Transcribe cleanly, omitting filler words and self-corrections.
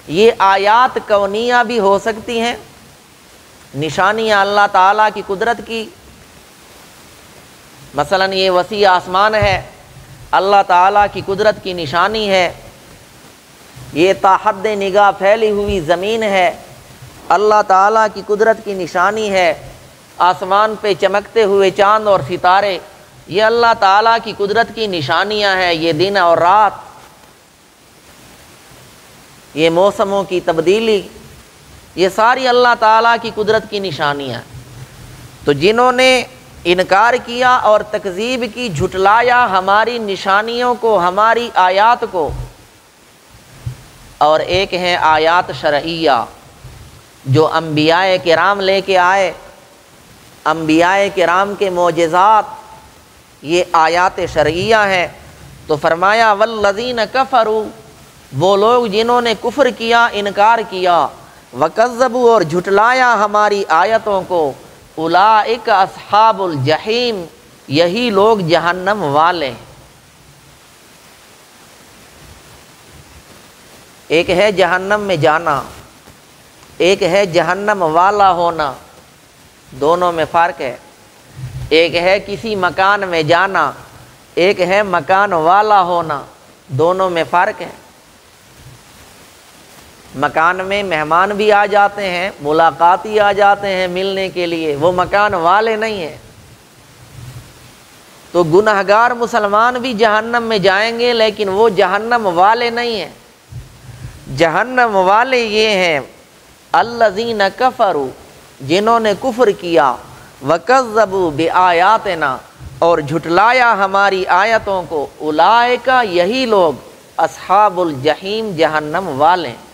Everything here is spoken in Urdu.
یہ آیات کونیہ بھی ہو سکتی ہیں، نشانیاں اللہ تعالیٰ کی قدرت کی، مثلا یہ وسیع آسمان ہے، اللہ تعالیٰ کی قدرت کی نشانی ہے۔ یہ تا حد نگاہ پھیلی ہوئی زمین ہے، اللہ تعالیٰ کی قدرت کی نشانی ہے۔ آسمان پہ چمکتے ہوئے چاند اور ستارے، یہ اللہ تعالیٰ کی قدرت کی نشانیاں ہیں۔ یہ دن اور رات، یہ موسموں کی تبدیلی، یہ ساری اللہ تعالیٰ کی قدرت کی نشانیاں۔ تو جنہوں نے انکار کیا اور تکذیب کی، جھٹلایا ہماری نشانیوں کو، ہماری آیات کو، اور ایک ہیں آیات شرعیہ جو انبیاء کرام لے کے آئے، انبیاء کرام کے معجزات، یہ آیات شرعیہ ہیں۔ تو فرمایا والذین کفروا، وہ لوگ جنہوں نے کفر کیا، انکار کیا، وکذبوا اور جھٹلایا ہماری آیتوں کو، اولئک اصحاب الجحیم، یہی لوگ جہنم والے۔ ایک ہے جہنم میں جانا، ایک ہے جہنم والا ہونا، دونوں میں فرق ہے۔ ایک ہے کسی مکان میں جانا، ایک ہے مکان والا ہونا، دونوں میں فرق ہے۔ مکان میں مہمان بھی آ جاتے ہیں، ملاقاتی آ جاتے ہیں ملنے کے لیے، وہ مکان والے نہیں ہیں۔ تو گنہگار مسلمان بھی جہنم میں جائیں گے، لیکن وہ جہنم والے نہیں ہیں۔ جہنم والے یہ ہیں الذین کفروا، جنہوں نے کفر کیا، وکذبوا بآیاتنا، اور جھٹلایا ہماری آیتوں کو، اولئک، یہی لوگ، اصحاب الجحیم، جہنم والے ہیں۔